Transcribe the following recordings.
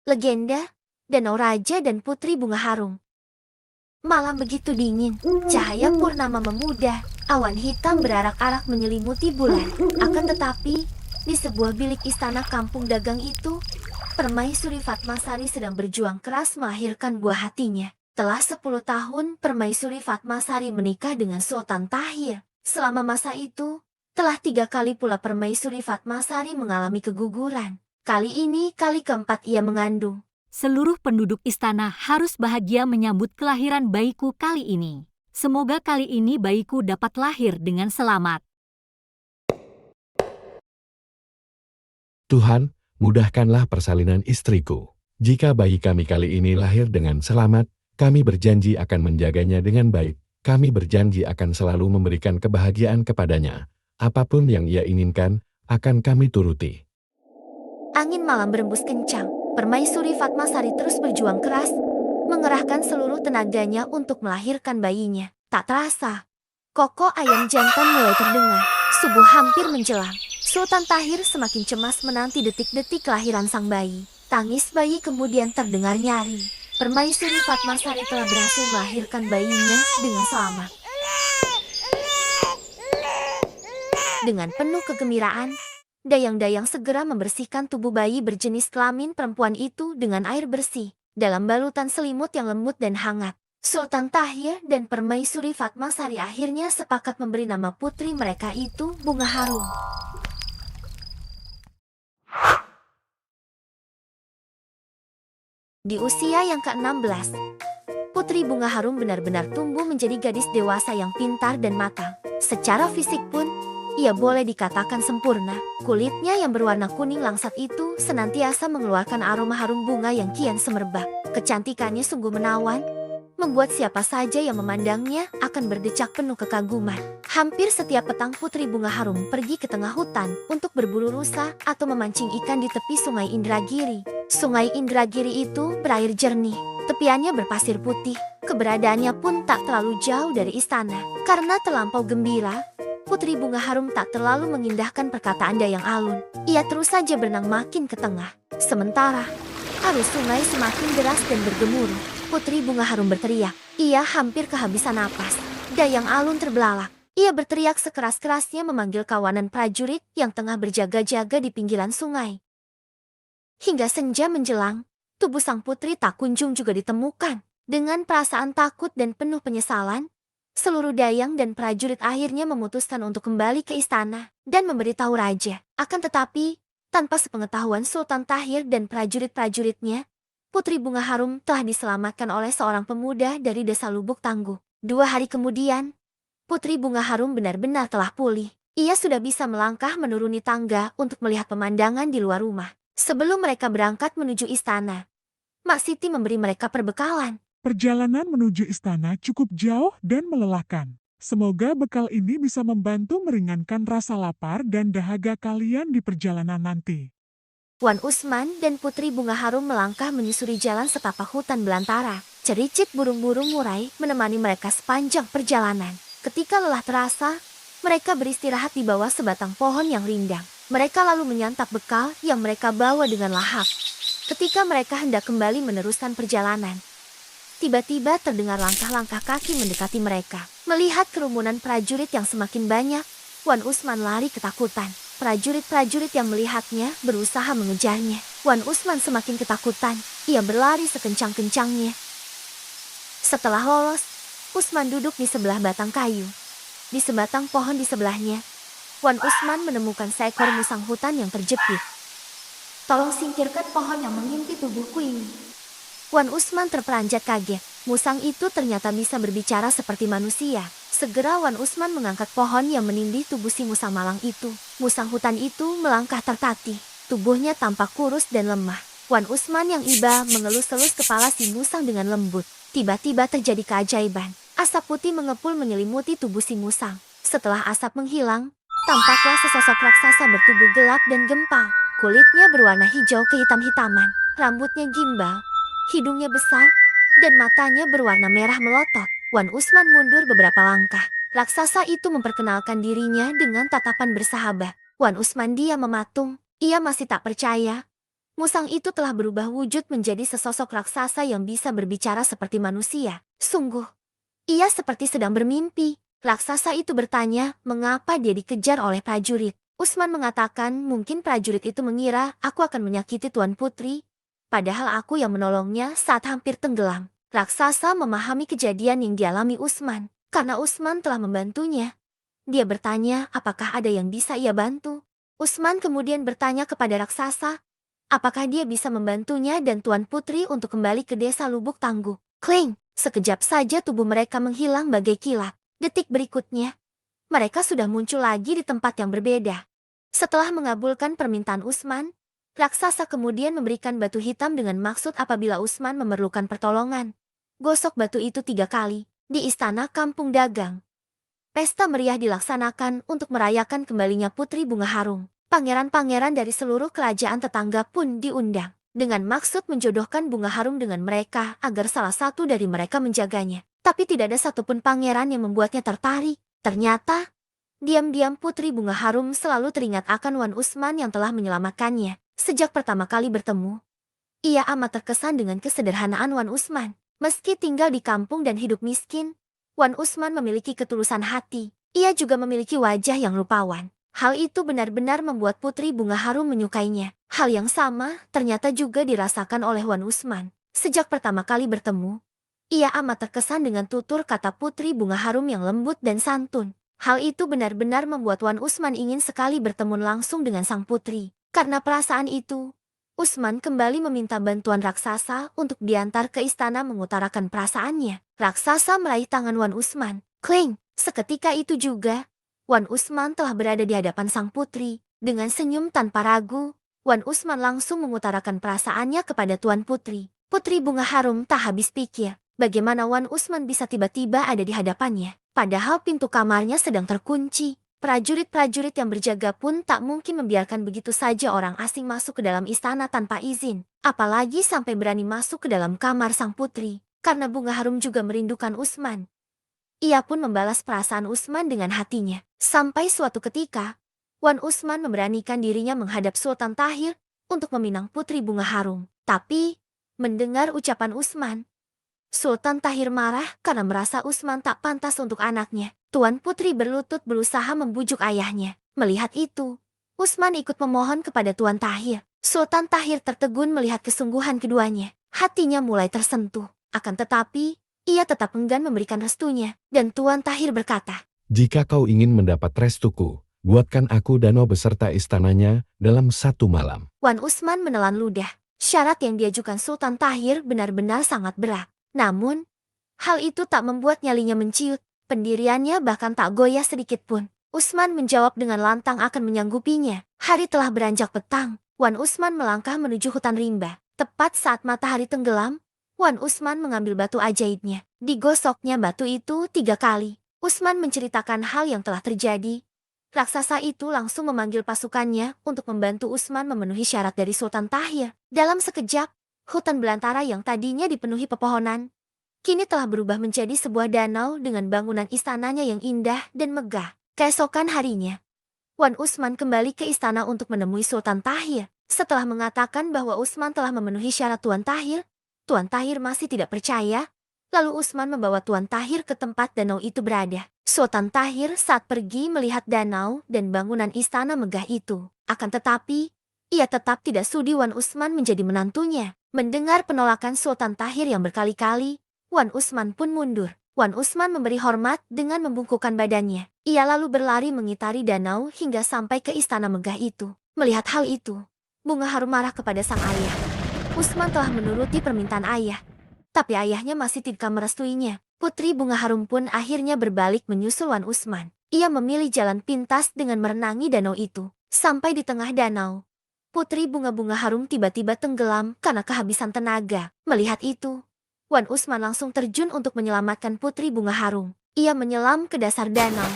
Legenda, Danau Raja dan Putri Bunga Harum. Malam begitu dingin, cahaya purnama memudar, awan hitam berarak-arak menyelimuti bulan. Akan tetapi, di sebuah bilik istana kampung dagang itu, Permaisuri Fatmasari sedang berjuang keras melahirkan buah hatinya. Telah 10 tahun Permaisuri Fatmasari menikah dengan Sultan Tahir. Selama masa itu, telah 3 kali pula Permaisuri Fatmasari mengalami keguguran. Kali ini kali keempat ia mengandung. Seluruh penduduk istana harus bahagia menyambut kelahiran bayiku kali ini. Semoga kali ini bayiku dapat lahir dengan selamat. Tuhan, mudahkanlah persalinan istriku. Jika bayi kami kali ini lahir dengan selamat, kami berjanji akan menjaganya dengan baik. Kami berjanji akan selalu memberikan kebahagiaan kepadanya. Apapun yang ia inginkan, akan kami turuti. Angin malam berembus kencang. Permaisuri Fatmasari terus berjuang keras, mengerahkan seluruh tenaganya untuk melahirkan bayinya. Tak terasa, kokok ayam jantan mulai terdengar. Subuh hampir menjelang. Sultan Tahir semakin cemas menanti detik-detik kelahiran sang bayi. Tangis bayi kemudian terdengar nyaring. Permaisuri Fatmasari telah berhasil melahirkan bayinya dengan selamat. Dengan penuh kegembiraan, dayang-dayang segera membersihkan tubuh bayi berjenis kelamin perempuan itu dengan air bersih, dalam balutan selimut yang lembut dan hangat. Sultan Tahir dan Permaisuri Fatmasari akhirnya sepakat memberi nama putri mereka itu Bunga Harum. Di usia yang ke-16, Putri Bunga Harum benar-benar tumbuh menjadi gadis dewasa yang pintar dan matang. Secara fisik pun, ia boleh dikatakan sempurna. Kulitnya yang berwarna kuning langsat itu senantiasa mengeluarkan aroma harum bunga yang kian semerbak. Kecantikannya sungguh menawan, membuat siapa saja yang memandangnya akan berdecak penuh kekaguman. Hampir setiap petang Putri Bunga Harum pergi ke tengah hutan untuk berburu rusa atau memancing ikan di tepi Sungai Indragiri. Sungai Indragiri itu berair jernih, tepiannya berpasir putih. Keberadaannya pun tak terlalu jauh dari istana. Karena terlampau gembira, Putri Bunga Harum tak terlalu mengindahkan perkataan dayang alun. Ia terus saja berenang makin ke tengah. Sementara, arus sungai semakin deras dan bergemuruh. Putri Bunga Harum berteriak. Ia hampir kehabisan napas. Dayang alun terbelalak. Ia berteriak sekeras-kerasnya memanggil kawanan prajurit yang tengah berjaga-jaga di pinggiran sungai. Hingga senja menjelang, tubuh sang putri tak kunjung juga ditemukan. Dengan perasaan takut dan penuh penyesalan, seluruh dayang dan prajurit akhirnya memutuskan untuk kembali ke istana dan memberitahu raja. Akan tetapi, tanpa sepengetahuan Sultan Tahir dan prajurit-prajuritnya, Putri Bunga Harum telah diselamatkan oleh seorang pemuda dari desa Lubuk Tangguh. 2 hari kemudian, Putri Bunga Harum benar-benar telah pulih. Ia sudah bisa melangkah menuruni tangga untuk melihat pemandangan di luar rumah. Sebelum mereka berangkat menuju istana, Mak Siti memberi mereka perbekalan. Perjalanan menuju istana cukup jauh dan melelahkan. Semoga bekal ini bisa membantu meringankan rasa lapar dan dahaga kalian di perjalanan nanti. Wan Usman dan Putri Bunga Harum melangkah menyusuri jalan setapak hutan belantara. Cericit burung-burung murai menemani mereka sepanjang perjalanan. Ketika lelah terasa, mereka beristirahat di bawah sebatang pohon yang rindang. Mereka lalu menyantap bekal yang mereka bawa dengan lahap. Ketika mereka hendak kembali meneruskan perjalanan, tiba-tiba terdengar langkah-langkah kaki mendekati mereka. Melihat kerumunan prajurit yang semakin banyak, Wan Usman lari ketakutan. Prajurit-prajurit yang melihatnya berusaha mengejarnya. Wan Usman semakin ketakutan. Ia berlari sekencang-kencangnya. Setelah lolos, Usman duduk di sebelah batang kayu. Di sebatang pohon di sebelahnya, Wan Usman menemukan seekor musang hutan yang terjepit. Tolong singkirkan pohon yang mengintip tubuhku ini. Wan Usman terperanjat kaget. Musang itu ternyata bisa berbicara seperti manusia. Segera Wan Usman mengangkat pohon yang menindih tubuh si musang malang itu. Musang hutan itu melangkah tertatih. Tubuhnya tampak kurus dan lemah. Wan Usman yang iba mengelus-elus kepala si musang dengan lembut. Tiba-tiba terjadi keajaiban. Asap putih mengepul menyelimuti tubuh si musang. Setelah asap menghilang, tampaklah sesosok raksasa bertubuh gelap dan gempal. Kulitnya berwarna hijau kehitam-hitaman. Rambutnya gimbal, hidungnya besar, dan matanya berwarna merah melotot. Wan Usman mundur beberapa langkah. Raksasa itu memperkenalkan dirinya dengan tatapan bersahabat. Wan Usman diam mematung. Ia masih tak percaya Musang itu telah berubah wujud menjadi sesosok raksasa yang bisa berbicara seperti manusia. Sungguh, ia seperti sedang bermimpi. Raksasa itu bertanya mengapa dia dikejar oleh prajurit. Usman mengatakan mungkin prajurit itu mengira aku akan menyakiti Tuan Putri, padahal aku yang menolongnya saat hampir tenggelam. Raksasa memahami kejadian yang dialami Usman, karena Usman telah membantunya. Dia bertanya apakah ada yang bisa ia bantu. Usman kemudian bertanya kepada raksasa, apakah dia bisa membantunya dan Tuan Putri untuk kembali ke desa Lubuk Tangguh. Kling, sekejap saja tubuh mereka menghilang bagai kilat. Detik berikutnya, mereka sudah muncul lagi di tempat yang berbeda. Setelah mengabulkan permintaan Usman, raksasa kemudian memberikan batu hitam dengan maksud apabila Usman memerlukan pertolongan. Gosok batu itu 3 kali, di istana kampung dagang. Pesta meriah dilaksanakan untuk merayakan kembalinya Putri Bunga Harum. Pangeran-pangeran dari seluruh kerajaan tetangga pun diundang, dengan maksud menjodohkan Bunga Harum dengan mereka agar salah satu dari mereka menjaganya. Tapi tidak ada satupun pangeran yang membuatnya tertarik. Ternyata, diam-diam Putri Bunga Harum selalu teringat akan Wan Usman yang telah menyelamatkannya. Sejak pertama kali bertemu, ia amat terkesan dengan kesederhanaan Wan Usman. Meski tinggal di kampung dan hidup miskin, Wan Usman memiliki ketulusan hati. Ia juga memiliki wajah yang rupawan. Hal itu benar-benar membuat Putri Bunga Harum menyukainya. Hal yang sama ternyata juga dirasakan oleh Wan Usman. Sejak pertama kali bertemu, ia amat terkesan dengan tutur kata Putri Bunga Harum yang lembut dan santun. Hal itu benar-benar membuat Wan Usman ingin sekali bertemu langsung dengan sang putri. Karena perasaan itu, Usman kembali meminta bantuan raksasa untuk diantar ke istana mengutarakan perasaannya. Raksasa meraih tangan Wan Usman. Kling, seketika itu juga, Wan Usman telah berada di hadapan sang putri. Dengan senyum tanpa ragu, Wan Usman langsung mengutarakan perasaannya kepada Tuan Putri. Putri Bunga Harum tak habis pikir, bagaimana Wan Usman bisa tiba-tiba ada di hadapannya. Padahal pintu kamarnya sedang terkunci. Prajurit-prajurit yang berjaga pun tak mungkin membiarkan begitu saja orang asing masuk ke dalam istana tanpa izin. Apalagi sampai berani masuk ke dalam kamar sang putri. Karena Bunga Harum juga merindukan Usman. Ia pun membalas perasaan Usman dengan hatinya. Sampai suatu ketika, Wan Usman memberanikan dirinya menghadap Sultan Tahir untuk meminang Putri Bunga Harum. Tapi, mendengar ucapan Usman, Sultan Tahir marah karena merasa Usman tak pantas untuk anaknya. Tuan Putri berlutut berusaha membujuk ayahnya. Melihat itu, Usman ikut memohon kepada Tuan Tahir. Sultan Tahir tertegun melihat kesungguhan keduanya. Hatinya mulai tersentuh. Akan tetapi, ia tetap enggan memberikan restunya. Dan Tuan Tahir berkata, Jika kau ingin mendapat restuku, buatkan aku danau beserta istananya dalam 1 malam. Wan Usman menelan ludah. Syarat yang diajukan Sultan Tahir benar-benar sangat berat. Namun, hal itu tak membuat nyalinya menciut. Pendiriannya bahkan tak goyah sedikit pun. Usman menjawab dengan lantang akan menyanggupinya. Hari telah beranjak petang. Wan Usman melangkah menuju hutan rimba. Tepat saat matahari tenggelam, Wan Usman mengambil batu ajaibnya. Digosoknya batu itu 3 kali. Usman menceritakan hal yang telah terjadi. Raksasa itu langsung memanggil pasukannya untuk membantu Usman memenuhi syarat dari Sultan Tahir. Dalam sekejap, hutan belantara yang tadinya dipenuhi pepohonan, kini telah berubah menjadi sebuah danau dengan bangunan istananya yang indah dan megah. Keesokan harinya, Wan Usman kembali ke istana untuk menemui Sultan Tahir. Setelah mengatakan bahwa Usman telah memenuhi syarat Tuan Tahir masih tidak percaya. Lalu Usman membawa Tuan Tahir ke tempat danau itu berada. Sultan Tahir saat pergi melihat danau dan bangunan istana megah itu. Akan tetapi, ia tetap tidak sudi Wan Usman menjadi menantunya. Mendengar penolakan Sultan Tahir yang berkali-kali, Wan Usman pun mundur. Wan Usman memberi hormat dengan membungkukkan badannya. Ia lalu berlari mengitari danau hingga sampai ke istana megah itu. Melihat hal itu, Bunga Harum marah kepada sang ayah. Usman telah menuruti permintaan ayah, tapi ayahnya masih tidak merestuinya. Putri Bunga Harum pun akhirnya berbalik menyusul Wan Usman. Ia memilih jalan pintas dengan merenangi danau itu. Sampai di tengah danau, Putri Bunga Harum tiba-tiba tenggelam karena kehabisan tenaga. Melihat itu, Wan Usman langsung terjun untuk menyelamatkan Putri Bunga Harum. Ia menyelam ke dasar danau,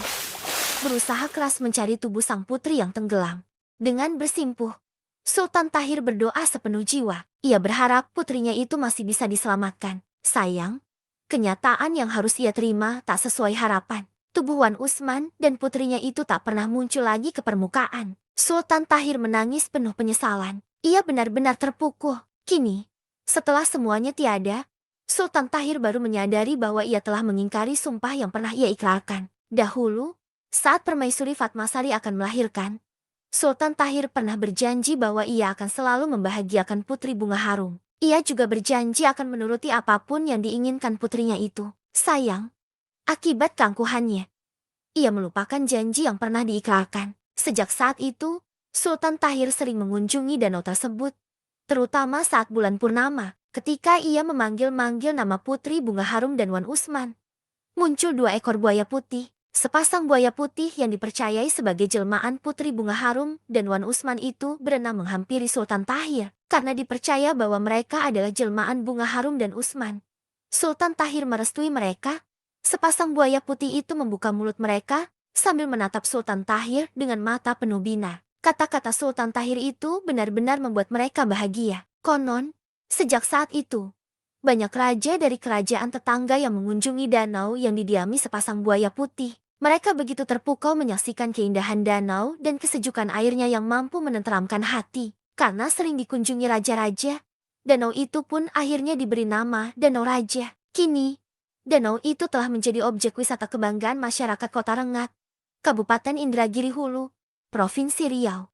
berusaha keras mencari tubuh sang putri yang tenggelam. Dengan bersimpuh, Sultan Tahir berdoa sepenuh jiwa. Ia berharap putrinya itu masih bisa diselamatkan. Sayang, kenyataan yang harus ia terima tak sesuai harapan. Tubuh Wan Usman dan putrinya itu tak pernah muncul lagi ke permukaan. Sultan Tahir menangis penuh penyesalan. Ia benar-benar terpukul. Kini, setelah semuanya tiada, Sultan Tahir baru menyadari bahwa ia telah mengingkari sumpah yang pernah ia ikrarkan. Dahulu, saat Permaisuri Fatmasari akan melahirkan, Sultan Tahir pernah berjanji bahwa ia akan selalu membahagiakan Putri Bunga Harum. Ia juga berjanji akan menuruti apapun yang diinginkan putrinya itu. Sayang, akibat keangkuhannya, ia melupakan janji yang pernah diikrarkan. Sejak saat itu, Sultan Tahir sering mengunjungi danau tersebut, terutama saat bulan purnama, ketika ia memanggil-manggil nama Putri Bunga Harum dan Wan Usman. Muncul 2 ekor buaya putih. Sepasang buaya putih yang dipercayai sebagai jelmaan Putri Bunga Harum dan Wan Usman itu berenang menghampiri Sultan Tahir. Karena dipercaya bahwa mereka adalah jelmaan Bunga Harum dan Usman, Sultan Tahir merestui mereka. Sepasang buaya putih itu membuka mulut mereka sambil menatap Sultan Tahir dengan mata penuh bina. Kata-kata Sultan Tahir itu benar-benar membuat mereka bahagia. Konon, sejak saat itu, banyak raja dari kerajaan tetangga yang mengunjungi danau yang didiami sepasang buaya putih. Mereka begitu terpukau menyaksikan keindahan danau dan kesejukan airnya yang mampu menenteramkan hati. Karena sering dikunjungi raja-raja, danau itu pun akhirnya diberi nama Danau Raja. Kini, danau itu telah menjadi objek wisata kebanggaan masyarakat Kota Rengat, Kabupaten Indragiri Hulu, Provinsi Riau.